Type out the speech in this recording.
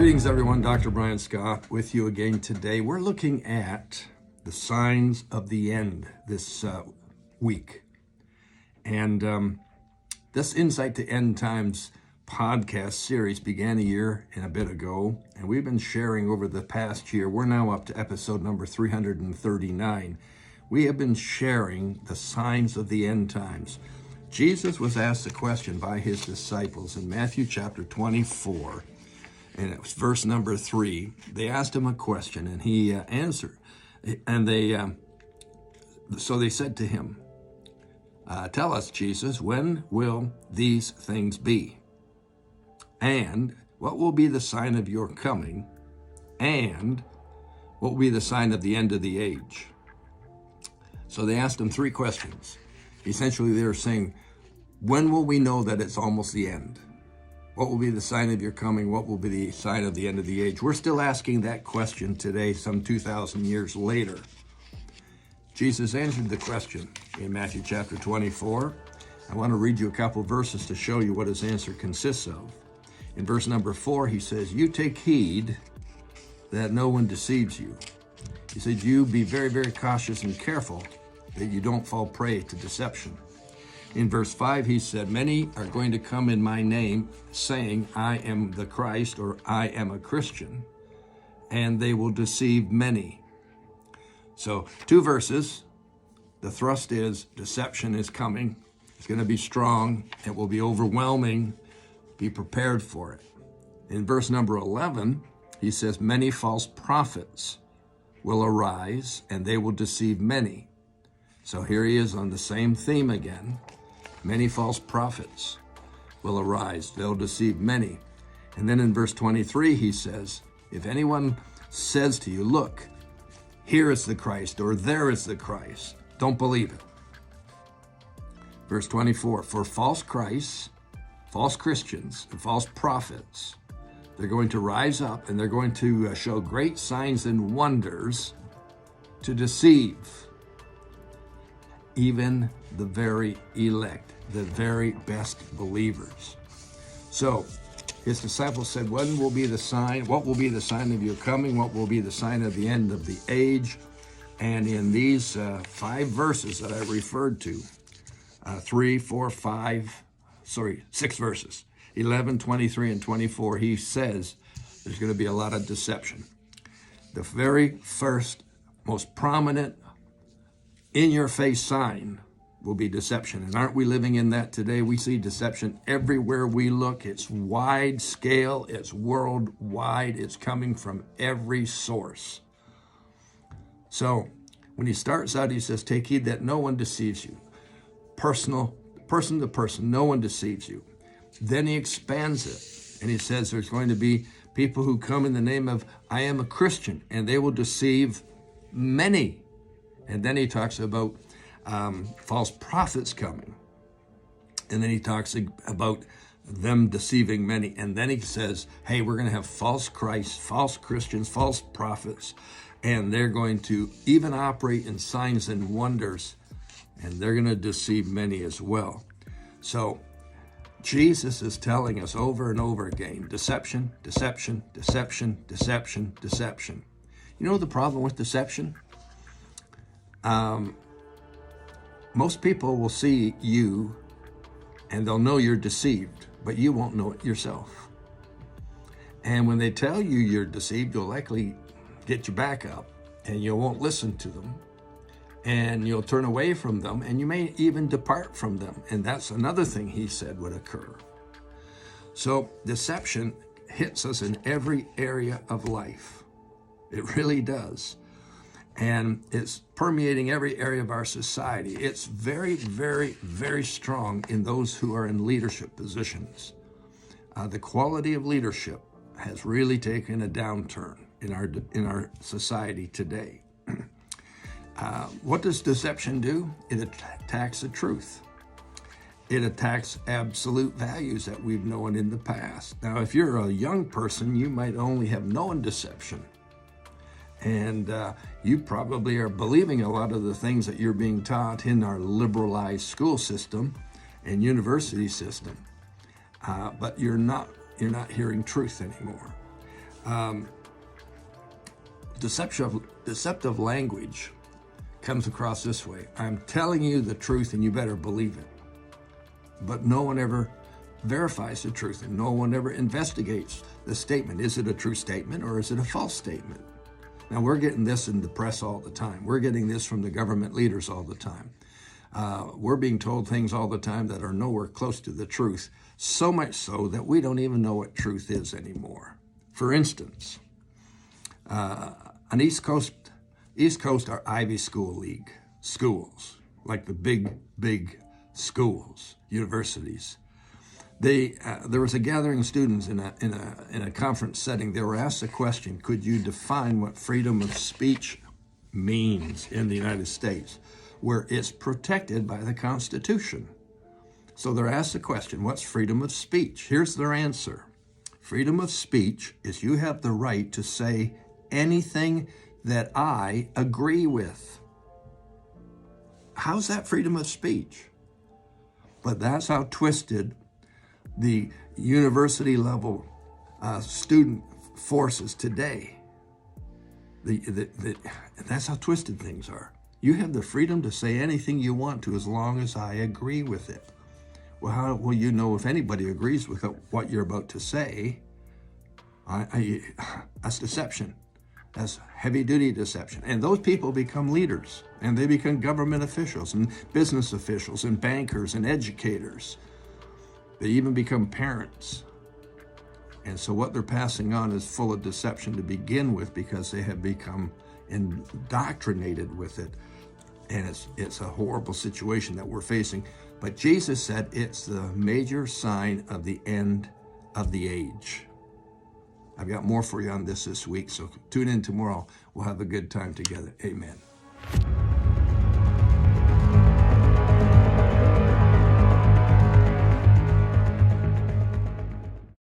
Greetings, everyone. Dr. Brian Scott with you again today. We're looking at the signs of the end this week. And this Insight to End Times podcast series began a year and a bit ago, and we've been sharing over the past year. We're now up to episode number 339. We have been sharing the signs of the end times. Jesus was asked a question by his disciples in Matthew chapter 24. And it was verse number 3. They asked him a question, and he answered. And so they said to him, "Tell us, Jesus, when will these things be? And what will be the sign of your coming? And what will be the sign of the end of the age?" So they asked him 3 questions. Essentially, they were saying, when will we know that it's almost the end? What will be the sign of your coming? What will be the sign of the end of the age? We're still asking that question today, some 2,000 years later. Jesus answered the question in Matthew chapter 24. I want to read you a couple verses to show you what his answer consists of. In verse number 4, he says, "You take heed that no one deceives you." He said, you be very, very cautious and careful that you don't fall prey to deception. In verse 5, he said, "Many are going to come in my name, saying, I am the Christ," or "I am a Christian, and they will deceive many." So 2 verses. The thrust is deception is coming. It's going to be strong. It will be overwhelming. Be prepared for it. In verse number 11, he says, "Many false prophets will arise, and they will deceive many." So here he is on the same theme again. Many false prophets will arise. They'll deceive many. And then in verse 23, he says, if anyone says to you, "Look, here is the Christ," or "there is the Christ," don't believe it. Verse 24, for false Christs, false Christians, and false prophets, they're going to rise up and they're going to show great signs and wonders to deceive even the very elect, the very best believers. So his disciples said, when will be the sign? What will be the sign of your coming? What will be the sign of the end of the age? And in these 5 verses that I referred to, 6 verses, 11, 23, and 24, he says there's going to be a lot of deception. The very first, most prominent, in-your-face sign will be deception. And aren't we living in that today? We see deception everywhere we look. It's wide scale. It's worldwide. It's coming from every source. So when he starts out, he says, take heed that no one deceives you. Person to person, no one deceives you. Then he expands it, and he says there's going to be people who come in the name of, "I am a Christian," and they will deceive many. And then he talks about false prophets coming. And then he talks about them deceiving many. And then he says, hey, we're going to have false Christs, false Christians, false prophets, and they're going to even operate in signs and wonders, and they're going to deceive many as well. So Jesus is telling us over and over again, deception, deception, deception, deception, deception. You know the problem with deception? Most people will see you and they'll know you're deceived, but you won't know it yourself. And when they tell you you're deceived, you'll likely get your back up and you won't listen to them, and you'll turn away from them, and you may even depart from them. And that's another thing he said would occur. So deception hits us in every area of life. It really does. And it's permeating every area of our society. It's very, very, very strong in those who are in leadership positions. The quality of leadership has really taken a downturn in our society today. What does deception do? It attacks the truth. It attacks absolute values that we've known in the past. Now, if you're a young person, you might only have known deception. And you probably are believing a lot of the things that you're being taught in our liberalized school system and university system. But you're not hearing truth anymore. Deceptive language comes across this way. I'm telling you the truth and you better believe it. But no one ever verifies the truth and no one ever investigates the statement. Is it a true statement or is it a false statement? Now, we're getting this in the press all the time. We're getting this from the government leaders all the time. We're being told things all the time that are nowhere close to the truth, so much so that we don't even know what truth is anymore. For instance, on East Coast are Ivy School League schools, like the big schools, universities. There was a gathering of students in a conference setting. They were asked the question, could you define what freedom of speech means in the United States, where it's protected by the Constitution? So they're asked the question, what's freedom of speech? Here's their answer. Freedom of speech is you have the right to say anything that I agree with. How's that freedom of speech? But that's how twisted the university level student forces today. That's how twisted things are. You have the freedom to say anything you want to as long as I agree with it. Well, how will you know if anybody agrees with what you're about to say? That's deception. That's heavy-duty deception. And those people become leaders, and they become government officials and business officials and bankers and educators. They even become parents. And so what they're passing on is full of deception to begin with because they have become indoctrinated with it. And it's a horrible situation that we're facing. But Jesus said it's the major sign of the end of the age. I've got more for you on this week, so tune in tomorrow. We'll have a good time together. Amen.